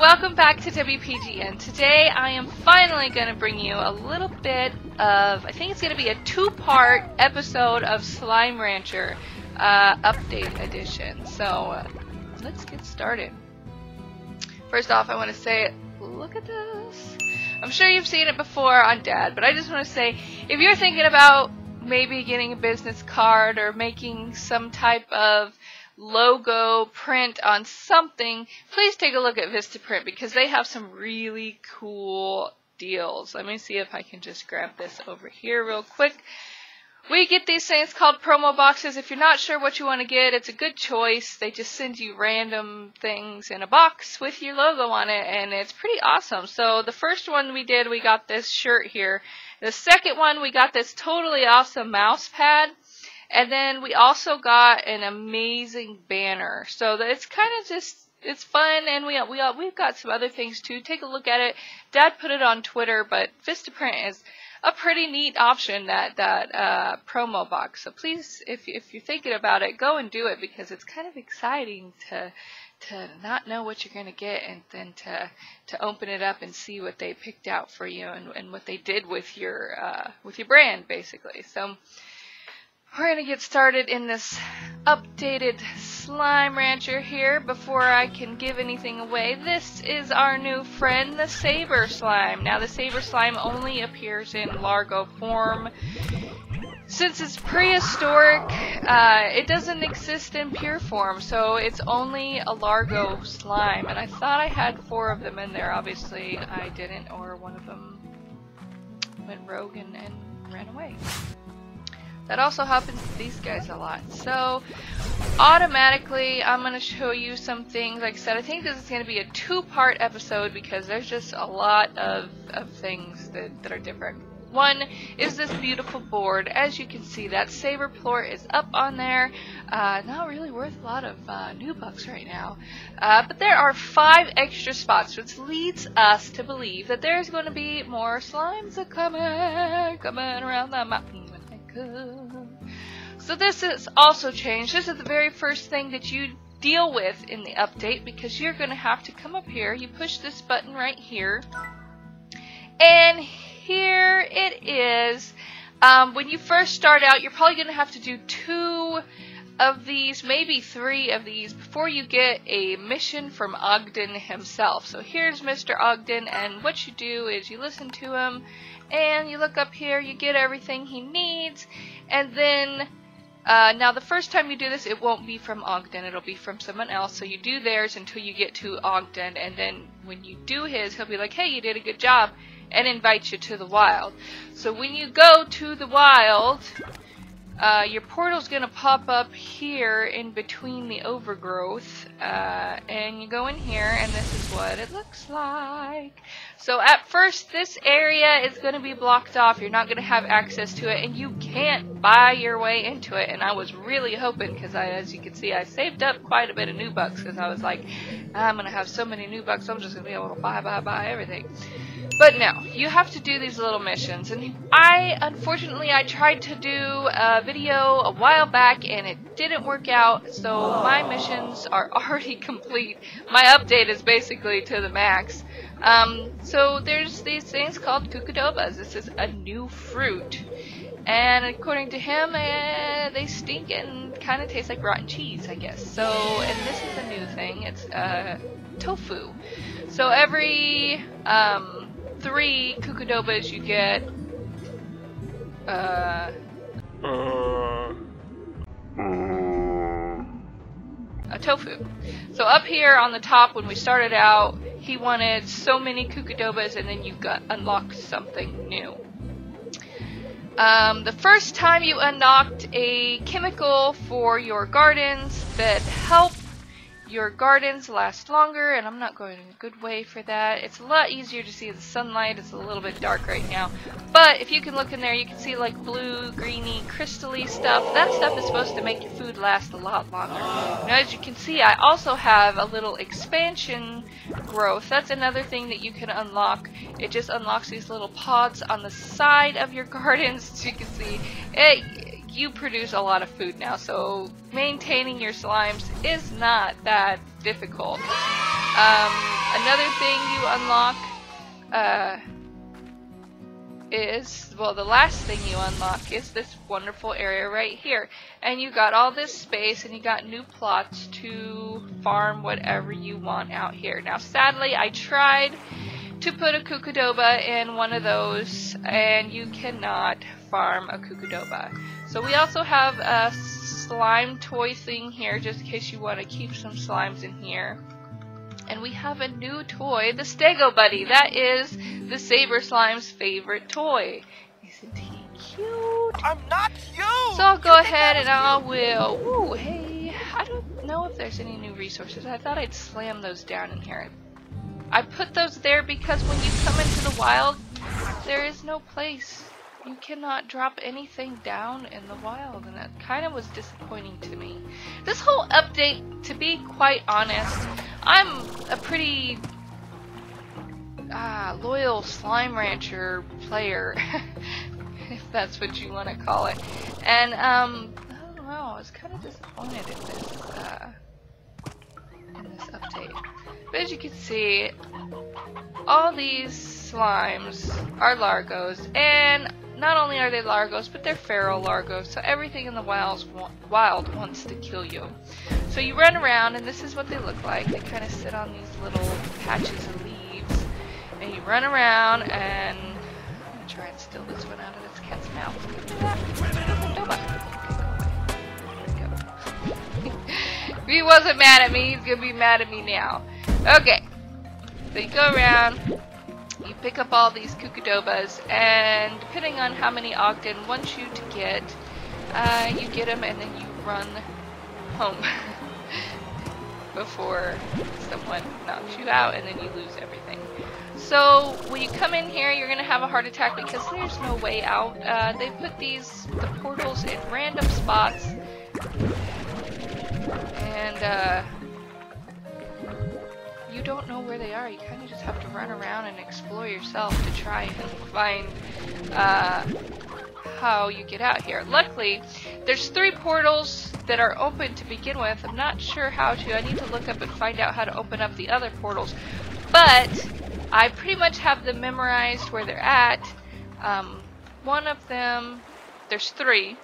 welcome back to WPGN. Today I am finally going to bring you a little bit of, I think it's going to be a two-part episode of Slime Rancher Update Edition. So let's get started. First off, I want to say, look at this. I'm sure you've seen it before on Dad, but I just want to say, if you're thinking about maybe getting a business card or making some type of logo print on something, please take a look at Vistaprint because they have some really cool deals. Let me see if I can just grab this over here real quick. We get these things called promo boxes. If you're not sure what you want to get, it's a good choice. They just send you random things in a box with your logo on it, and it's pretty awesome. So the first one we did, we got this shirt here. The second one, we got this totally awesome mouse pad. And then we also got an amazing banner. So it's kind of just, it's fun, and we've got some other things too. Take a look at it. Dad put it on Twitter, but Vistaprint is a pretty neat option, that promo box. So please, if you're thinking about it, go and do it because it's kind of exciting to not know what you're going to get and then to open it up and see what they picked out for you and what they did with your brand, basically. So we're going to get started in this updated Slime Rancher here. Before I can give anything away, this is our new friend, the Saber Slime. Now, the Saber Slime only appears in Largo form. Since it's prehistoric, it doesn't exist in pure form, so it's only a Largo slime. And I thought I had 4 of them in there. Obviously, I didn't, or one of them went rogue and ran away. That also happens to these guys a lot. So, automatically, I'm going to show you some things. Like I said, I think this is going to be a 2-part episode because there's just a lot of things that are different. One is this beautiful board. As you can see, that Saber Plort is up on there. Not really worth a lot of new bucks right now. But there are 5 extra spots, which leads us to believe that there's going to be more slimes coming around the mountain. So this is also changed. This is the very first thing that you deal with in the update because you're going to have to come up here. You push this button right here. And here it is. When you first start out, you're probably going to have to do 2 of these, maybe 3 of these, before you get a mission from Ogden himself. So here's Mr. Ogden, and what you do is you listen to him, and you look up here, you get everything he needs, and then, now the first time you do this, it won't be from Ogden, it'll be from someone else, so you do theirs until you get to Ogden, and then when you do his, he'll be like, hey, you did a good job, and invite you to the wild. So when you go to the wild, your portal's gonna pop up here in between the overgrowth, and you go in here, and this is what it looks like. So at first, this area is gonna be blocked off. You're not gonna have access to it, and you can't buy your way into it. And I was really hoping, because as you can see, I saved up quite a bit of new bucks, because I was like, I'm gonna have so many new bucks, I'm just gonna be able to buy everything. But no, you have to do these little missions, and unfortunately, I tried to do a video a while back, and it didn't work out, so my missions are already complete. My update is basically to the max. So there's these things called cucudobas. This is a new fruit, and according to him, they stink and kind of taste like rotten cheese, I guess. So, and this is a new thing. It's tofu. So every 3 cucudobas you get a tofu. So up here on the top, when we started out, he wanted so many cucudobas, and then you unlocked something new. The first time you unlocked a chemical for your gardens that help your gardens last longer, and I'm not going in a good way for that. It's a lot easier to see the sunlight. It's a little bit dark right now, but if you can look in there, you can see like blue, greeny, crystally stuff. That stuff is supposed to make your food last a lot longer. Now, as you can see, I also have a little expansion growth. That's another thing that you can unlock. It just unlocks these little pods on the side of your gardens. As you can see, you produce a lot of food now, so maintaining your slimes is not that difficult. Another thing you unlock is, well, the last thing you unlock is this wonderful area right here. And you got all this space and you got new plots to farm whatever you want out here. Now, sadly, I tried to put a Kukudoba in one of those and you cannot farm a Kukudoba. So we also have a slime toy thing here just in case you want to keep some slimes in here. And we have a new toy, the Stego Buddy. That is the Saber Slime's favorite toy. Isn't he cute? I'm not you! So I'll go ahead and I will... Ooh, hey, I don't know if there's any new resources. I thought I'd slam those down in here. I put those there because when you come into the wild, there is no place. You cannot drop anything down in the wild, and that kind of was disappointing to me. This whole update, to be quite honest, I'm a pretty loyal Slime Rancher player, if that's what you want to call it. And I don't know, I was kind of disappointed in this update. But as you can see, all these slimes are Largos, and not only are they Largos, but they're feral Largos, so everything in the wild wants to kill you. So you run around, and this is what they look like. They kind of sit on these little patches of leaves, and you run around, and I'm going to try and steal this one out of this cat's mouth. If he wasn't mad at me, he's going to be mad at me now. Okay, so you go around. You pick up all these Kukudobas, and depending on how many Ogden wants you to get, you get them and then you run home before someone knocks you out and then you lose everything. So when you come in here, you're going to have a heart attack because there's no way out. They put the portals in random spots, and you don't know where they are. You kind of just have to run around and explore yourself to try and find how you get out here. Luckily, there's 3 portals that are open to begin with. I'm not sure how to. I need to look up and find out how to open up the other portals. But I pretty much have them memorized where they're at. One of them, there's 3.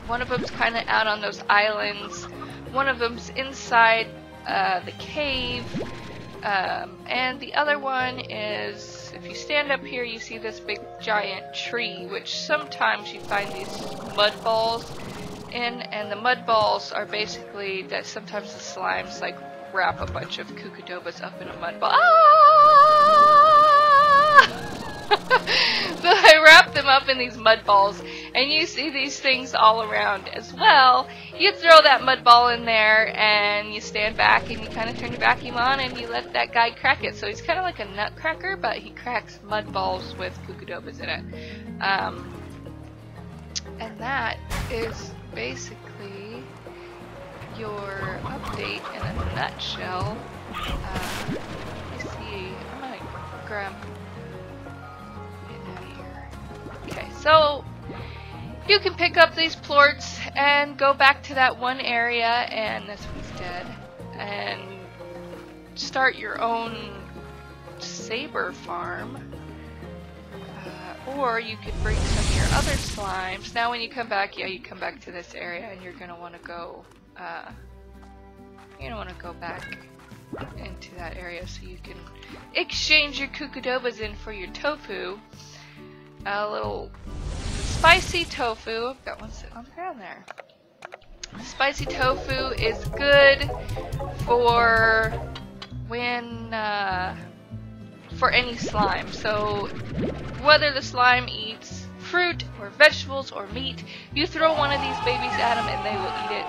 One of them's kind of out on those islands. One of them's inside the cave, and the other one is, if you stand up here, you see this big giant tree, which sometimes you find these mud balls in, and the mud balls are basically that sometimes the slimes like wrap a bunch of Kukudobas up in a mud ball. So I wrap them up in these mud balls, and you see these things all around as well. You throw that mud ball in there, and you stand back, and you kind of turn your vacuum on, and you let that guy crack it. So he's kind of like a nutcracker, but he cracks mud balls with Kukudobas in it. And that is basically your update in a nutshell. Let me see. I'm gonna grab. Okay, so you can pick up these plorts and go back to that one area, and this one's dead, and start your own saber farm. Or you could bring some of your other slimes. Now when you come back, yeah, you come back to this area, and you're gonna want to go back into that area so you can exchange your Kukudobas in for your tofu. A little spicy tofu. I've got one sitting on the ground there. Spicy tofu is good for when for any slime. So whether the slime eats fruit or vegetables or meat, you throw one of these babies at them and they will eat it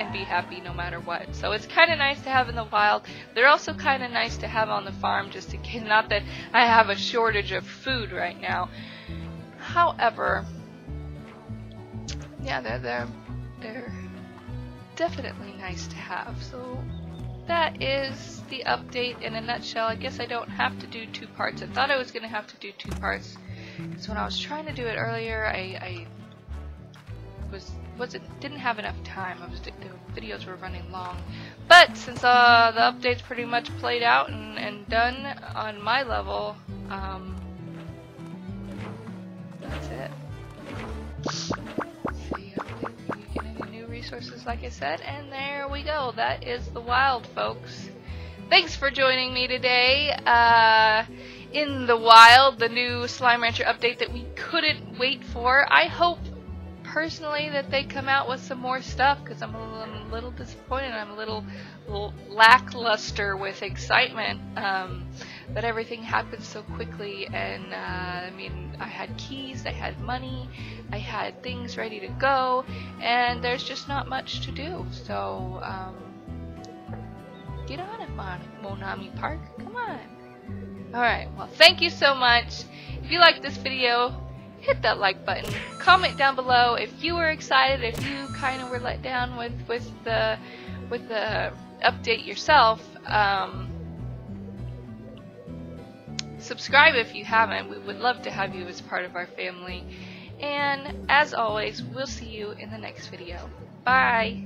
and be happy no matter what. So it's kind of nice to have in the wild. They're also kind of nice to have on the farm, just in case, not that I have a shortage of food right now. However, yeah, they're definitely nice to have. So that is the update in a nutshell. I guess I don't have to do 2 parts. I thought I was going to have to do 2 parts, because when I was trying to do it earlier, I didn't have enough time. The videos were running long. But since the update's pretty much played out and done on my level, that's it. See, you get any new resources, like I said, and there we go. That is the wild, folks. Thanks for joining me today. In the wild, the new Slime Rancher update that we couldn't wait for. I hope personally that they come out with some more stuff, because I'm a little disappointed. I'm a little lackluster with excitement that everything happened so quickly. And I mean, I had keys, I had money, I had things ready to go, and there's just not much to do. So get on it, Monami Park. Come on. Alright, well, thank you so much. If you liked this video, hit that like button. Comment down below if you were excited, if you kind of were let down with the update yourself. Subscribe if you haven't. We would love to have you as part of our family. And as always, we'll see you in the next video. Bye!